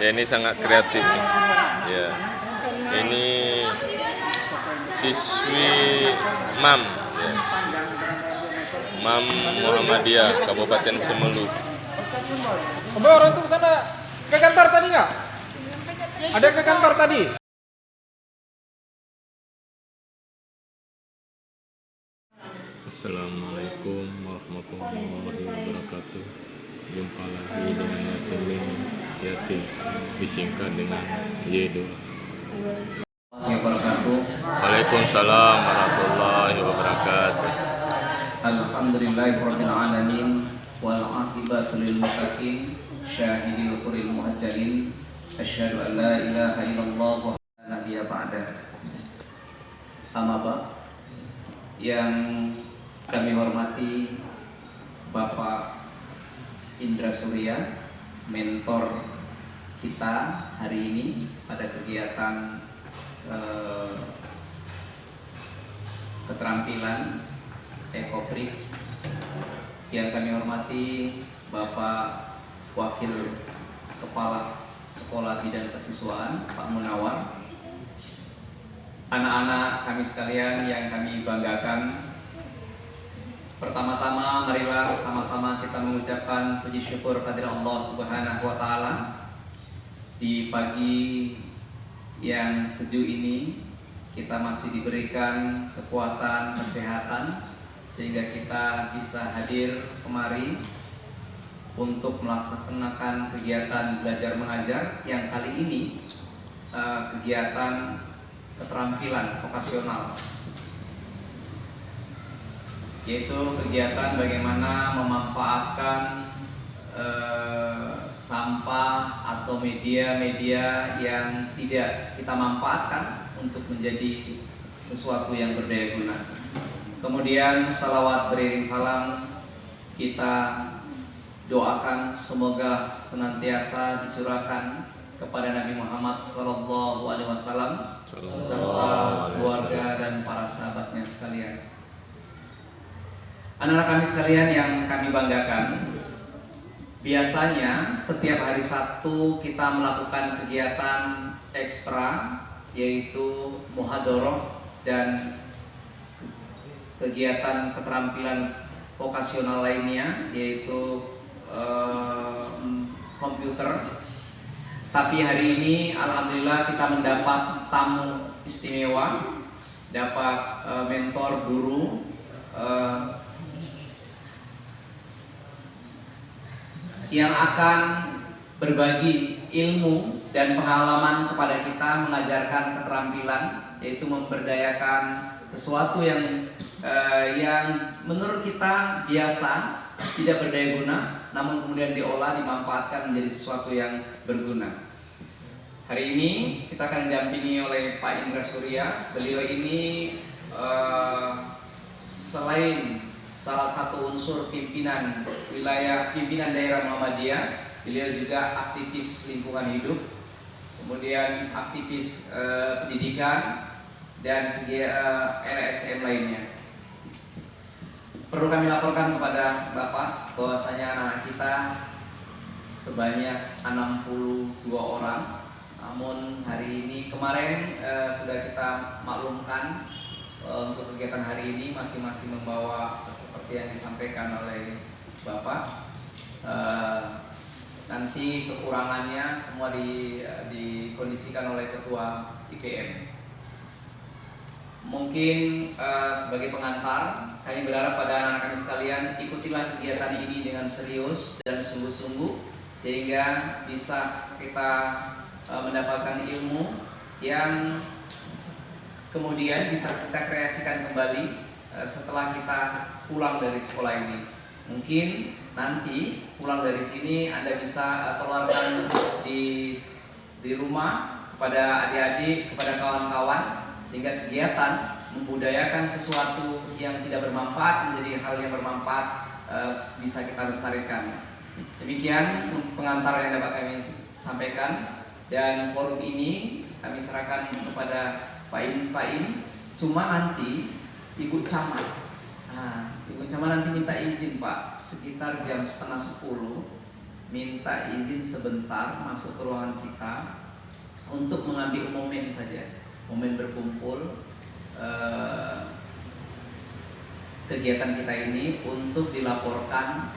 Ya, ini sangat kreatif nih. Ya, ini siswi MAM, ya. MAM Muhammadiyah Kabupaten Semelu. Orang tuh sana ke kantor tadi nggak? Ada ke kantor tadi? Assalamualaikum warahmatullahi wabarakatuh. Jumpa lagi dengan Yatim, disingkat dengan Yedo. Waalaikumsalam warahmatullahi wabarakatuh. Alhamdulillahirabbil alamin wal aqibatu lil muttaqin syahidil quril muhajjalin asyhadu an la ilaha illallah wa la nabiyya ba'da. Amma ba'd. Yang kami hormati Bapak Indra Surya, mentor kita hari ini pada kegiatan keterampilan Ekoprik. Yang kami hormati Bapak Wakil Kepala Sekolah Bidang Kesiswaan Pak Munawar, anak-anak kami sekalian yang kami banggakan. Pertama-tama marilah sama-sama kita mengucapkan puji syukur kehadirat Allah Subhanahu wa taala di pagi yang sejuk ini. Kita masih diberikan kekuatan, kesehatan sehingga kita bisa hadir kemari untuk melaksanakan kegiatan belajar mengajar yang kali ini kegiatan keterampilan vokasional, yaitu kegiatan bagaimana memanfaatkan sampah atau media-media yang tidak kita manfaatkan untuk menjadi sesuatu yang berdaya guna. Kemudian salawat beriring salam kita doakan semoga senantiasa dicurahkan kepada Nabi Muhammad SAW serta keluarga dan para sahabatnya sekalian. Anak-anak kami sekalian yang kami banggakan, biasanya setiap hari Sabtu kita melakukan kegiatan ekstra, yaitu muhadharah dan kegiatan keterampilan vokasional lainnya, yaitu komputer. Tapi hari ini alhamdulillah kita mendapat tamu istimewa, dapat mentor guru yang akan berbagi ilmu dan pengalaman kepada kita, mengajarkan keterampilan, yaitu memberdayakan sesuatu yang menurut kita biasa, tidak berdaya guna, namun kemudian diolah, dimanfaatkan menjadi sesuatu yang berguna. Hari ini kita akan didampingi oleh Pak Indra Surya. Beliau ini selain salah satu unsur pimpinan daerah Muhammadiyah, beliau juga aktivis lingkungan hidup, kemudian aktivis pendidikan dan LSM lainnya. Perlu kami laporkan kepada Bapak bahwasanya anak kita sebanyak 62 orang. Namun hari ini, kemarin sudah kita maklumkan untuk kegiatan hari ini masing-masing membawa seperti yang disampaikan oleh Bapak. Nanti kekurangannya semua dikondisikan oleh Ketua IPM. Mungkin sebagai pengantar, kami berharap pada anak-anak kami sekalian, ikutilah kegiatan ini dengan serius dan sungguh-sungguh sehingga bisa kita mendapatkan ilmu yang kemudian bisa kita kreasikan kembali setelah kita pulang dari sekolah ini. Mungkin nanti pulang dari sini Anda bisa keluarkan di rumah kepada adik-adik, kepada kawan-kawan, sehingga kegiatan membudayakan sesuatu yang tidak bermanfaat menjadi hal yang bermanfaat bisa kita lestarikan. Demikian pengantar yang dapat kami sampaikan, dan forum ini kami serahkan kepada Pak In. Cuma nanti Ibu Camat, Ibu Camat nanti minta izin Pak, sekitar jam 9:30 minta izin sebentar masuk ke ruangan kita untuk mengambil momen saja, momen berkumpul kegiatan kita ini untuk dilaporkan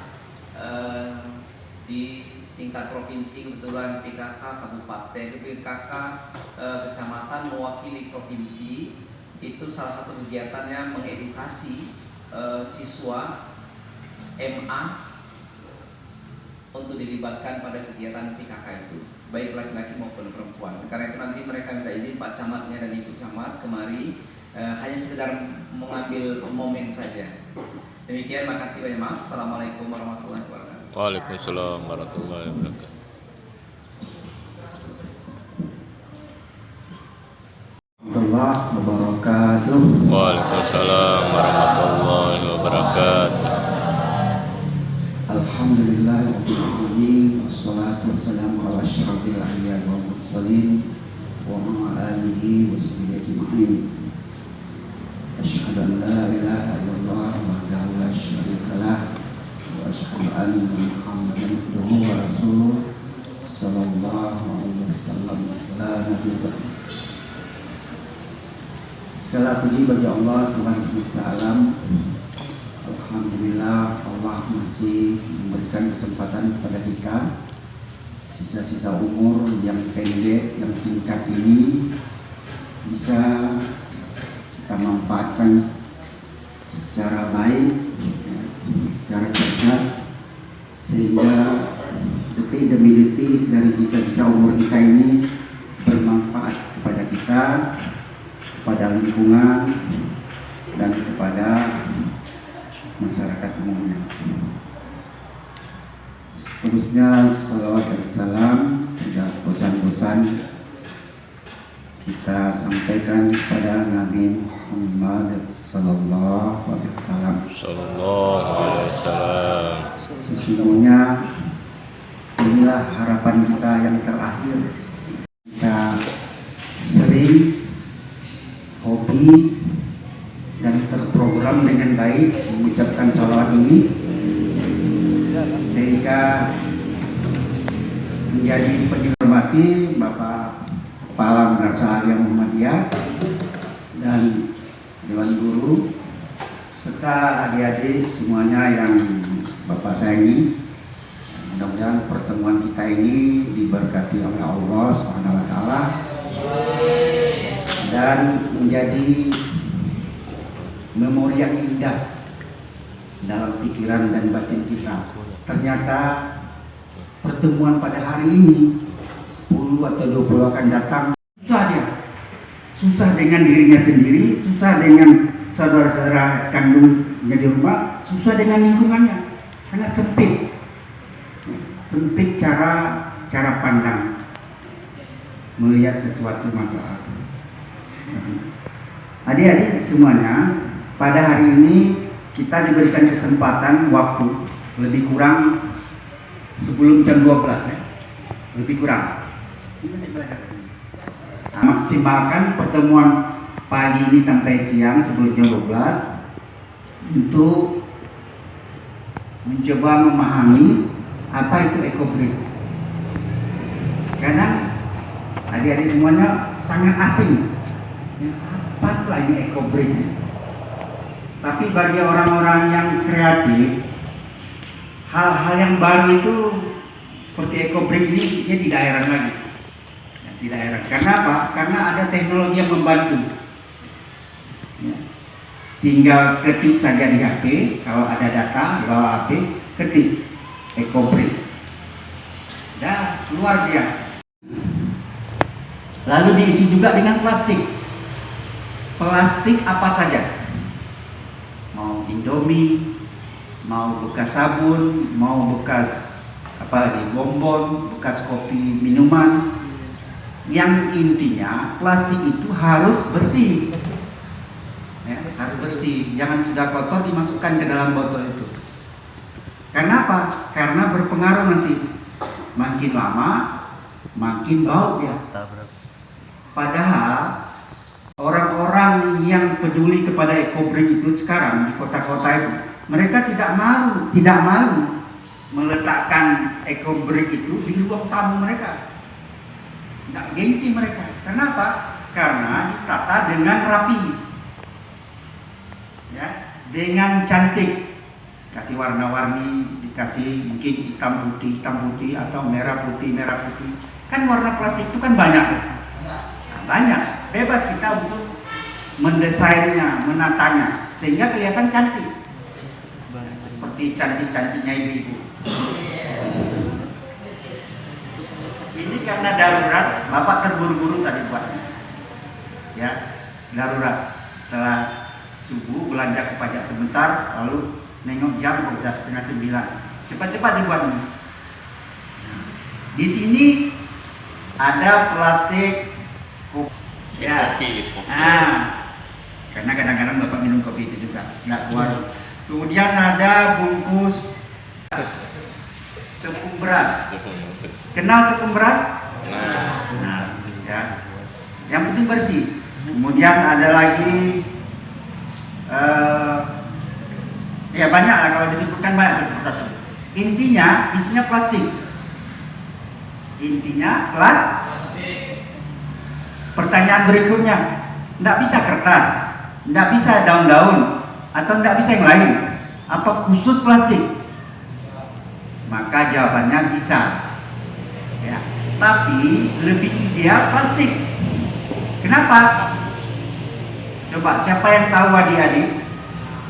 di tingkat provinsi. Kebetulan PKK kabupaten, PKK kecamatan mewakili provinsi. Itu salah satu kegiatannya mengedukasi siswa MA untuk dilibatkan pada kegiatan PKK itu, baik laki-laki maupun perempuan. Karena itu nanti mereka minta izin Pak Camatnya dan Ibu Camat kemari, hanya sekedar mengambil momen saja. Demikian, makasih banyak. Maaf. Assalamualaikum warahmatullahi wabarakatuh. Waalaikumsalam warahmatullahi wabarakatuh. Warahmatullahi wabarakatuh. Waalaikumsalam warahmatullahi wabarakatuh. Alhamdulillah rabbil alamin, wassalatu wassalamu ala asyrafil anbiya'i wal mursalin wa ala alihi wa sahbihi ajma'in. Asyhadu an la ilaha illallah wahdahu la syarika lah wa asyhadu anna Muhammadan abduhu wa rasuluh sallallahu alaihi wasallam. La nabiyya ba'dahu. Segala puji bagi Allah Tuhan semesta alam. Alhamdulillah, Allah masih memberikan kesempatan kepada kita, sisa-sisa umur yang pendek, yang singkat ini bisa kita manfaatkan secara baik, secara cerdas, sehingga detik demi detik dari sisa-sisa umur kita ini bermanfaat kepada kita, kepada lingkungan, dan kepada masyarakat umumnya. Seterusnya, salawat dan salam tidak bosan-bosan kita sampaikan kepada Nabi Muhammad sallallahu alaihi wasallam. Sallallahu alaihi wasallam. Sesungguhnya inilah harapan kita yang terakhir. Kita sering hobi dan terprogram dengan baik mengucapkan salawat ini, sehingga menjadi dihormati Bapak Kepala Madrasah Aliyah Muhammadiyah dan Dewan Guru serta adik-adik semuanya yang Bapak sayangi. Mudah-mudahan pertemuan kita ini diberkati oleh Allah Subhanahu wa taala dan menjadi memori yang indah dalam pikiran dan batin kita. Ternyata pertemuan pada hari ini 10 atau 20 akan datang, susah dia. Susah dengan dirinya sendiri, susah dengan saudara-saudara kandungnya di rumah, susah dengan lingkungannya. Karena sempit cara pandang melihat sesuatu masalah. Adik-adik semuanya, pada hari ini kita diberikan kesempatan waktu lebih kurang sebelum jam 12 ya. Lebih kurang. Maksimalkan pertemuan pagi ini sampai siang sebelum jam 12 untuk mencoba memahami apa itu ekobrik. Karena adik-adik semuanya sangat asing. Apa ini ekobrik? Tapi bagi orang-orang yang kreatif, hal-hal yang baru itu seperti ekobrik ini dia tidak heran lagi. Ya, tidak heran. Karena apa? Karena ada teknologi yang membantu. Ya. Tinggal ketik saja di HP, kalau ada data di bawah HP, ketik ekobrik. Dah keluar dia. Lalu diisi juga dengan plastik. Plastik apa saja? Mau Indomie, mau bekas sabun, mau bekas apalagi bonbon, bekas kopi minuman. Yang intinya plastik itu harus bersih, ya, harus bersih. Jangan sudah kotor dimasukkan ke dalam botol itu. Karena apa? Karena berpengaruh nanti. Makin lama, makin bau ya. Padahal orang-orang yang peduli kepada ekobrik itu sekarang di kota-kota itu, mereka tidak malu meletakkan ekobrik itu di ruang tamu mereka. Tidak gengsi mereka. Kenapa? Karena ditata dengan rapi, ya, dengan cantik, kasih warna-warni, dikasih mungkin hitam putih atau merah putih. Kan warna plastik itu kan banyak. Nah, banyak. Bebas kita untuk mendesainnya, menatanya sehingga kelihatan cantik. Seperti cantik-cantiknya ibu-ibu. Ini karena darurat, Bapak terburu-buru tadi buatnya. Ya, darurat. Setelah subuh belanja ke pajak sebentar, lalu nengok jam udah 8:30. Cepat-cepat dibuatnya. Di sini ada plastik kopi. Ya. Nah, karena kadang-kadang Bapak minum kopi itu juga nggak keluar. Kemudian ada bungkus tepung beras. Kenal tepung beras? Nah, ya. Yang penting bersih. Kemudian ada lagi ya banyak lah, kalau disebutkan banyak. Intinya isinya plastik. Pertanyaan berikutnya, tidak bisa kertas, tidak bisa daun-daun, atau tidak bisa yang lain, apa khusus plastik? Maka jawabannya bisa, ya. Tapi lebih ideal plastik. Kenapa? Coba siapa yang tahu adik-adik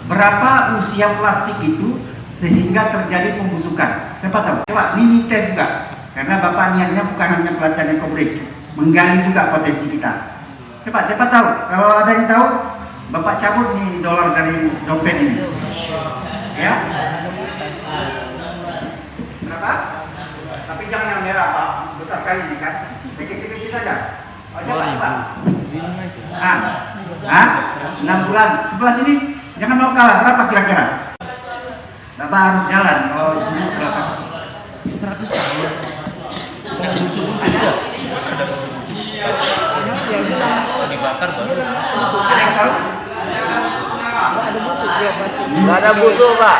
berapa usia plastik itu sehingga terjadi pembusukan? Siapa tahu? Coba ini tes juga, karena Bapak niatnya bukan hanya pelatihan ekobrik, menggali juga potensi kita. Coba siapa tahu? Kalau ada yang tahu, Bapak cabut nih dolar dari dompet ini. Ya? Berapa? Tapi jangan yang merah, Pak. Besar kali ini kan. Kecil-kecil saja. Oh, siapa? Ah, 6 bulan. Sebelah sini jangan mau kalah. Berapa kira-kira? Bapak harus jalan. Oh, ini berapa? 100 tahun. Ada busu-busu juga. Ada busu-busu. Dibakar baru. Ada yang tahu? Nggak ada busuk, Pak.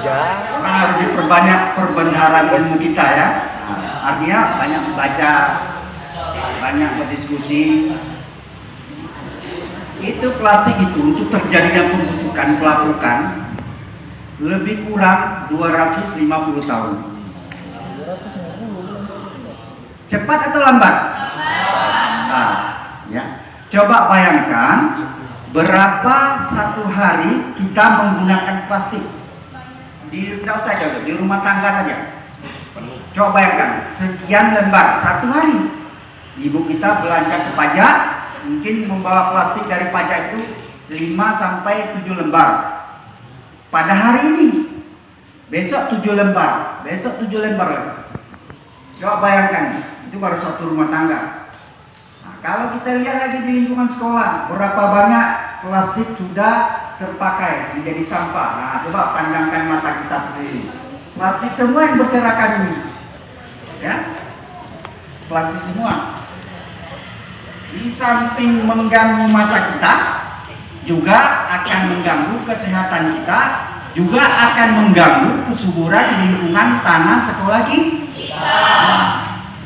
Nah, harus diperbanyak perbendaharaan ilmu kita ya. Artinya banyak membaca, banyak berdiskusi. Itu plastik itu untuk terjadinya pembusukan pelapukan lebih kurang 250 tahun. Cepat atau lambat? Nah, ya. Coba bayangkan berapa satu hari kita menggunakan plastik di rumah tangga saja. Coba bayangkan sekian lembar satu hari. Ibu kita belanja ke pajak, mungkin membawa plastik dari pajak itu 5 sampai 7 lembar pada hari ini. Besok 7 lembar, besok 7 lembar lagi. Coba bayangkan, itu baru satu rumah tangga. Nah, kalau kita lihat lagi di lingkungan sekolah, berapa banyak plastik sudah terpakai menjadi sampah. Nah, coba pandangkan mata kita sendiri. Plastik semua yang berserakan ini, ya, plastik semua. Di samping mengganggu mata kita, juga akan mengganggu kesehatan kita, juga akan mengganggu kesuburan lingkungan tanah sekolah kita.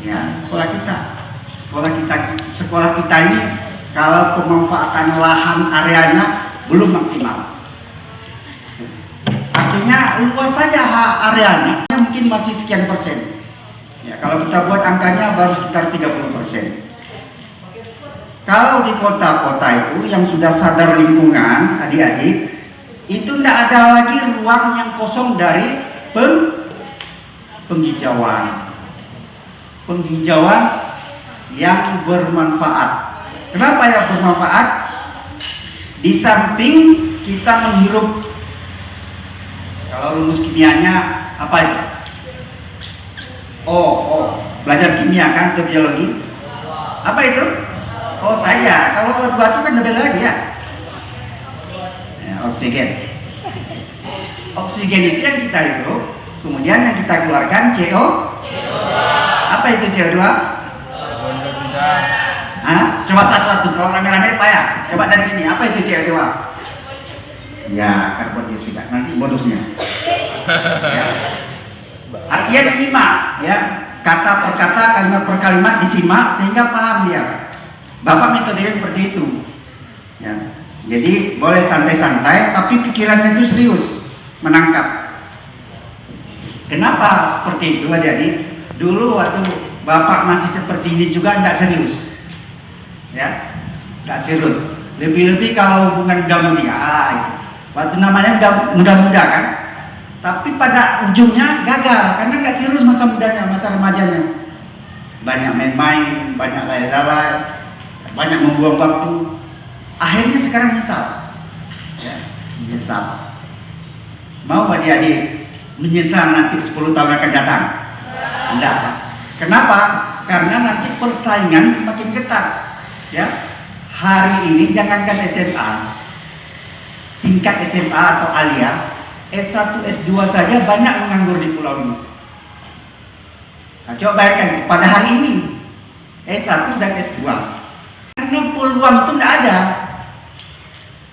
Ya, sekolah kita ini kalau pemanfaatan lahan areanya belum maksimal. Artinya luas saja areanya, mungkin masih sekian persen. Ya, kalau kita buat angkanya baru sekitar 30%. Kalau di kota-kota itu yang sudah sadar lingkungan, adik-adik, itu tidak ada lagi ruang yang kosong dari penghijauan yang bermanfaat. Kenapa yang bermanfaat? Di samping kita menghirup, kalau rumus kimianya apa itu? Belajar kimia kan, atau biologi? Apa itu? Oh saya, kalau O2 itu kan beda lagi ya. Oksigen. Oksigen itu yang kita hirup, kemudian yang kita keluarkan CO. Apa itu CO2? Coba satu-satu, kalau rame-rame apa ya? Coba dari sini, apa itu CO2? Ya, karbon dioksida. Nanti bonusnya. Ya. Artinya disimak, ya, kata per kata, kalimat per kalimat disimak sehingga paham dia. Bapak metodenya seperti itu. Ya. Jadi boleh santai-santai, tapi pikirannya itu serius, menangkap. Kenapa seperti itu adik-adik? Dulu waktu Bapak masih seperti ini juga tidak serius, ya, tidak serius. Lebih-lebih kalau hubungan muda-muda, waktu namanya muda-muda kan, tapi pada ujungnya gagal karena nggak serius masa mudanya, masa remajanya. Banyak main-main, banyak lalai-lalai, banyak membuang waktu. Akhirnya sekarang menyesal, ya, menyesal. Mau adik-adik menyesal nanti 10 tahun akan datang? Tidak. Kenapa? Karena nanti persaingan semakin ketat, ya. Hari ini jangankan SMA, tingkat SMA atau alia, S1, S2 saja banyak menganggur di pulau ini. Nah, coba bayangkan pada hari ini S1 dan S2, karena peluang itu tidak ada,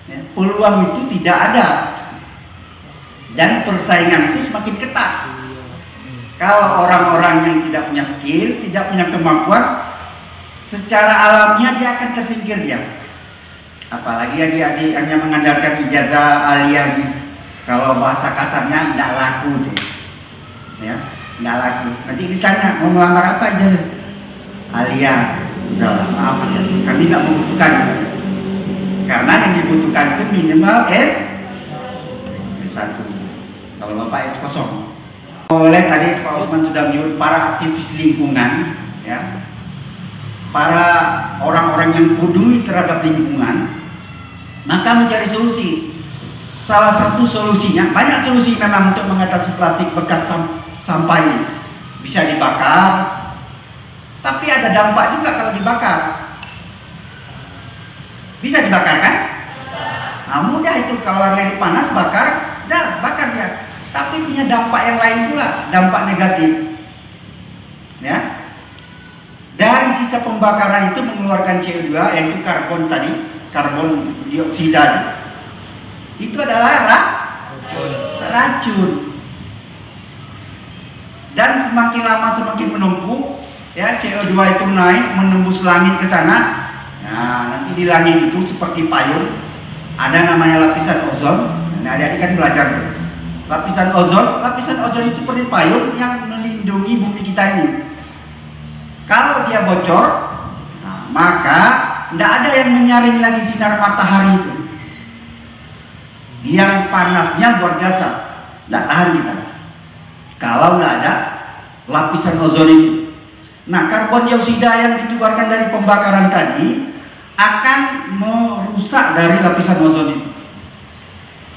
ya, peluang itu tidak ada, dan persaingan itu semakin ketat. Kalau orang-orang yang tidak punya skill, tidak punya kemampuan, secara alamnya dia akan tersingkir dia. Apalagi adik-adik hanya mengandalkan ijazah aliyah, kalau bahasa kasarnya tidak laku deh, ya, tidak laku. Nanti ditanya mau melamar apa aja, aliyah, udah maaf ya, kami tidak membutuhkan, karena yang dibutuhkan itu minimal S1. Kalau Bapak S0. Oleh tadi Pak Osman sudah menyebut para aktivis lingkungan, ya, para orang-orang yang peduli terhadap lingkungan, maka mencari solusi. Salah satu solusinya, banyak solusi memang untuk mengatasi plastik bekas sampah ini. Bisa dibakar, tapi ada dampak juga kalau dibakar. Bisa dibakar kan? Nah, mudah itu, kalau lagi panas bakar, dah bakar dia. Tapi punya dampak yang lain pula, dampak negatif. Ya. Dari sisa pembakaran itu mengeluarkan CO2, yaitu karbon tadi, karbon dioksida. Itu adalah racun. Dan semakin lama semakin menumpuk, ya, CO2 itu naik menembus langit ke sana. Nah, nanti di langit itu seperti payung, ada namanya lapisan ozon. Nah, adik-adik kan belajar tuh. Lapisan ozon itu seperti payung yang melindungi bumi kita ini. Kalau dia bocor, nah, maka tidak ada yang menyaring lagi sinar matahari itu. Yang panasnya luar biasa, tidak tahan kita. Kalau tidak ada lapisan ozon itu, nah, karbon dioksida yang dikeluarkan dari pembakaran tadi akan merusak dari lapisan ozon itu,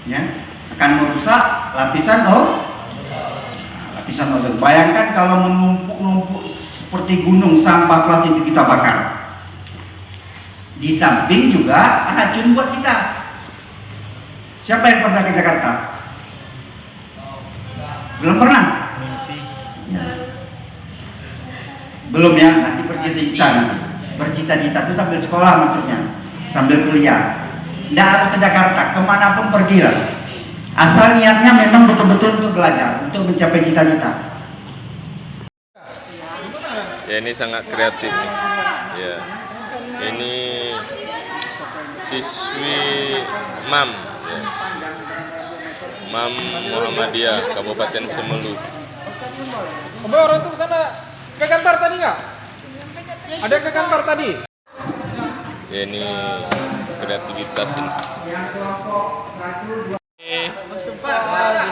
ya, akan merusak lapisan ozon. Bayangkan kalau menumpuk-numpuk seperti gunung sampah plastik itu kita bakar. Di samping juga racun buat kita. Siapa yang pernah ke Jakarta? Belum pernah? Ya. Belum ya, nanti bercita-cita itu sambil sekolah maksudnya, sambil kuliah. Tidak harus ke Jakarta, kemanapun pergilah. Asal niatnya memang betul-betul untuk belajar, untuk mencapai cita-cita. Ya, ini sangat kreatif nih. Ya, ini siswi MAM, ya. MAM Muhammadiyah Kabupaten Semelu. Kamu orang itu sana ke kantor tadi nggak? Ada ke kantor tadi? Ya, ini kreativitas ini.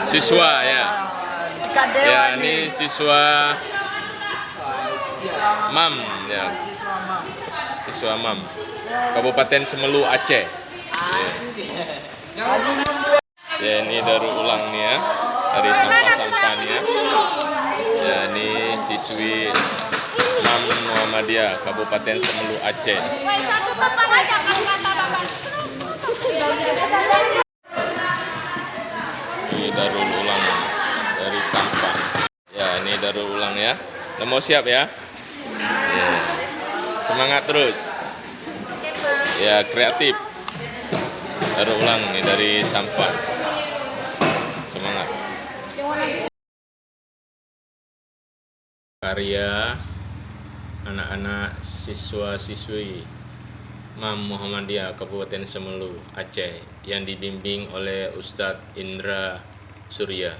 Siswa ya. Ya, ini siswa MAM ya. Siswa MAM Kabupaten Semelu Aceh. Ya, ini daur ulang nih ya, dari sampah-sampah nih ya. Ya, ini siswi MAM Muhammadiyah Kabupaten Semelu Aceh. Ini daur ulang dari sampah. Ya, ini daur ulang ya. Udah mau siap ya? Ya. Semangat terus. Ya, kreatif. Daur ulang nih dari sampah. Semangat. karya anak-anak siswa-siswi MAM Muhammadiyah Kabupaten Semelu, Aceh, yang dibimbing oleh Ustadz Indra Surya.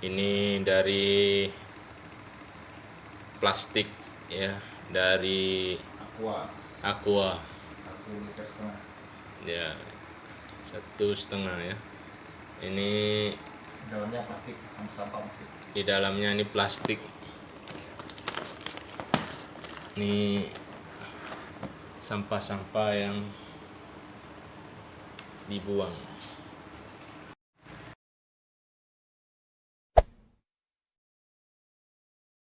Ini dari plastik ya, dari aqua ya, 1,5 ya. Ini dalamnya plastik, sampah plastik. di dalamnya ini plastik. Ini sampah-sampah yang dibuang.